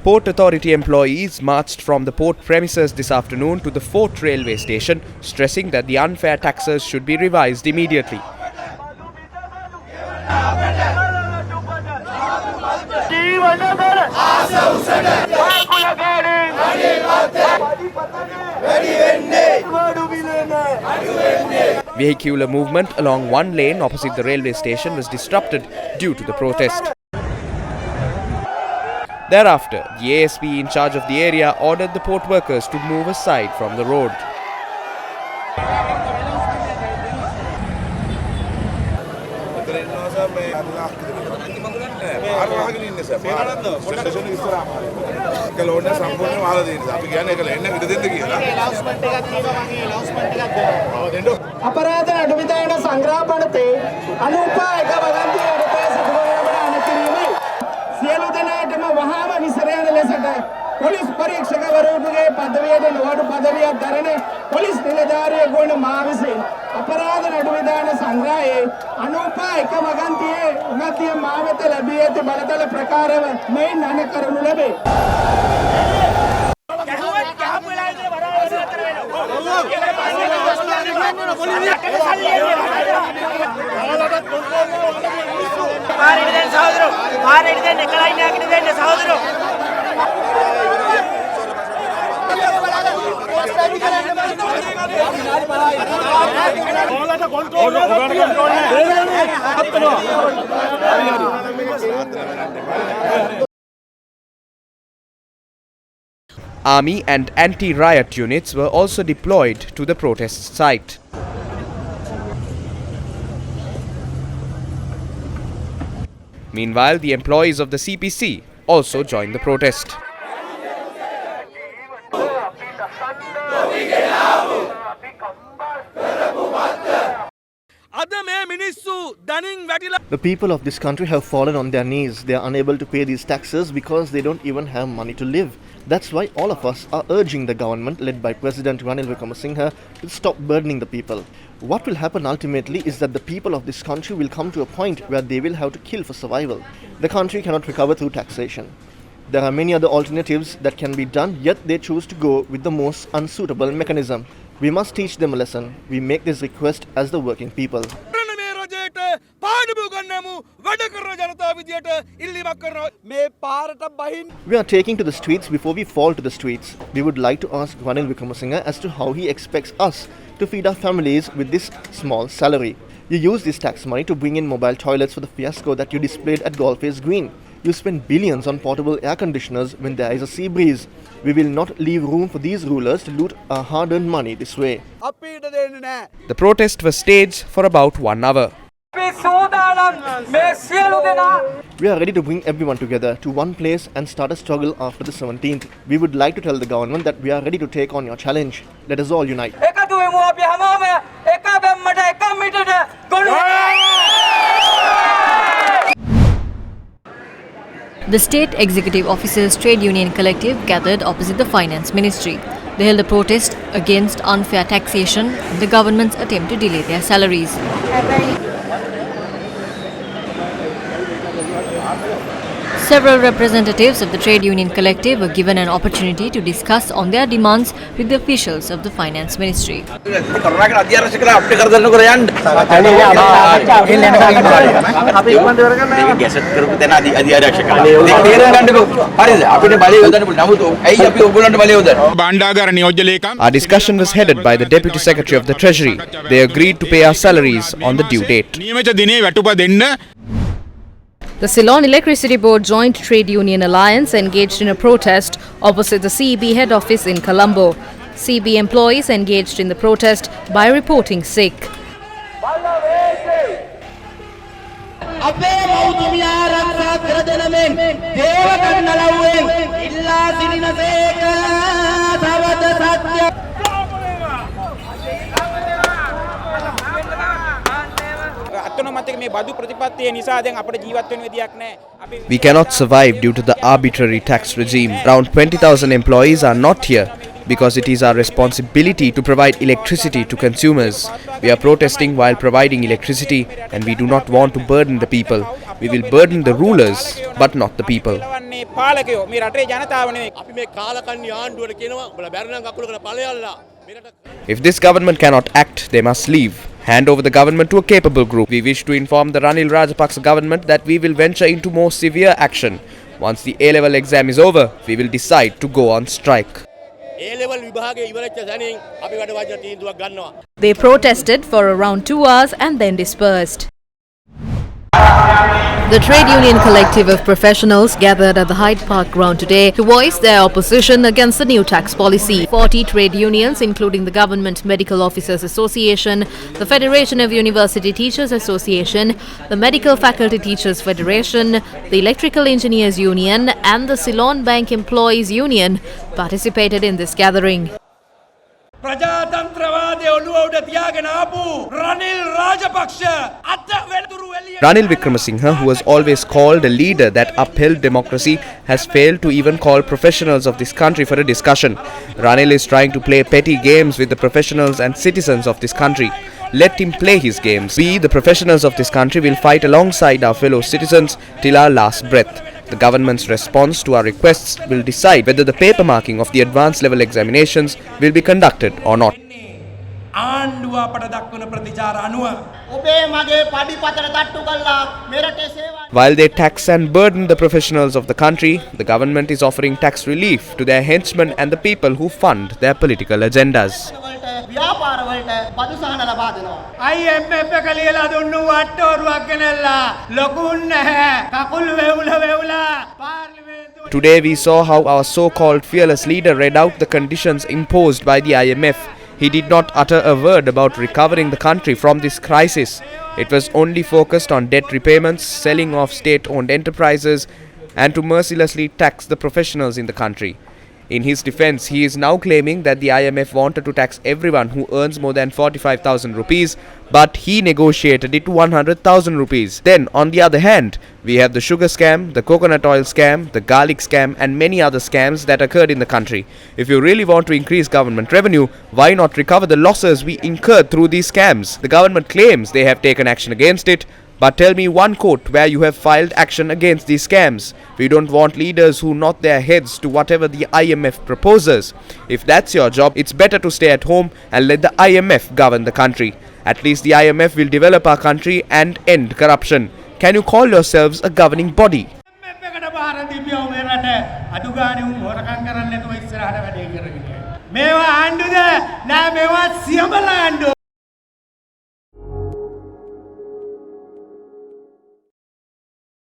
Port Authority employees marched from the port premises this afternoon to the Fort railway station, stressing that the unfair taxes should be revised immediately. Vehicular movement along one lane opposite the railway station was disrupted due to the protest. Thereafter, the ASP in charge of the area ordered the port workers to move aside from the road. Police පරීක්ෂක වරුන්ගේ පදවියට නොවඩු පදවියක් දරන police නිලධාරියෙකු වන මා විසින් අපරාධ නඩු විධාන සංග්‍රහයේ අනුපා එක වගන්තියේ මා වෙත ලැබී ඇති බලතල ප්‍රකාරව මෙයින් අනකරනු ලැබේ. Army and anti-riot units were also deployed to the protest site. Meanwhile, the employees of the CPC also joined the protest. The people of this country have fallen on their knees. They are unable to pay these taxes because they don't even have money to live. That's why all of us are urging the government, led by President Ranil Wickremesinghe, to stop burdening the people. What will happen ultimately is that the people of this country will come to a point where they will have to kill for survival. The country cannot recover through taxation. There are many other alternatives that can be done, yet they choose to go with the most unsuitable mechanism. We must teach them a lesson. We make this request as the working people. We are taking to the streets before we fall to the streets. We would like to ask Ranil Wickremesinghe as to how he expects us to feed our families with this small salary. You use this tax money to bring in mobile toilets for the fiasco that you displayed at Golface Green. You spend billions on portable air conditioners when there is a sea breeze. We will not leave room for these rulers to loot our hard-earned money this way. The protest was staged for about 1 hour. We are ready to bring everyone together to one place and start a struggle after the 17th. We would like to tell the government that we are ready to take on your challenge. Let us all unite. The State Executive Officers Trade Union Collective gathered opposite the Finance Ministry. They held a protest against unfair taxation and the government's attempt to delay their salaries. Several representatives of the Trade Union Collective were given an opportunity to discuss on their demands with the officials of the Finance Ministry. Our discussion was headed by the Deputy Secretary of the Treasury. They agreed to pay our salaries on the due date. The Ceylon Electricity Board Joint Trade Union Alliance engaged in a protest opposite the CEB head office in Colombo. CEB employees engaged in the protest by reporting sick. We cannot survive due to the arbitrary tax regime. Around 20,000 employees are not here because it is our responsibility to provide electricity to consumers. We are protesting while providing electricity and we do not want to burden the people. We will burden the rulers, but not the people. If this government cannot act, they must leave. Hand over the government to a capable group. We wish to inform the Ranil Rajapaksa government that we will venture into more severe action. Once the A-level exam is over, we will decide to go on strike. They protested for around 2 hours and then dispersed. The trade union collective of professionals gathered at the Hyde Park ground today to voice their opposition against the new tax policy. 40 trade unions, including the Government Medical Officers Association, the Federation of University Teachers Association, the Medical Faculty Teachers Federation, the Electrical Engineers Union and the Ceylon Bank Employees Union participated in this gathering. Ranil Wickremesinghe, who was always called a leader that upheld democracy, has failed to even call professionals of this country for a discussion. Ranil is trying to play petty games with the professionals and citizens of this country. Let him play his games. We, the professionals of this country, will fight alongside our fellow citizens till our last breath. The government's response to our requests will decide whether the paper marking of the advanced level examinations will be conducted or not. While they tax and burden the professionals of the country, the government is offering tax relief to their henchmen and the people who fund their political agendas. Today we saw how our so-called fearless leader read out the conditions imposed by the IMF. He did not utter a word about recovering the country from this crisis. It was only focused on debt repayments, selling off state-owned enterprises, and to mercilessly tax the professionals in the country. In his defense, he is now claiming that the IMF wanted to tax everyone who earns more than 45,000 rupees, but he negotiated it to 100,000 rupees. Then, on the other hand, we have the sugar scam, the coconut oil scam, the garlic scam, and many other scams that occurred in the country. If you really want to increase government revenue, why not recover the losses we incurred through these scams? The government claims they have taken action against it, but tell me one court where you have filed action against these scams. We don't want leaders who nod their heads to whatever the IMF proposes. If that's your job, it's better to stay at home and let the IMF govern the country. At least the IMF will develop our country and end corruption. Can you call yourselves a governing body?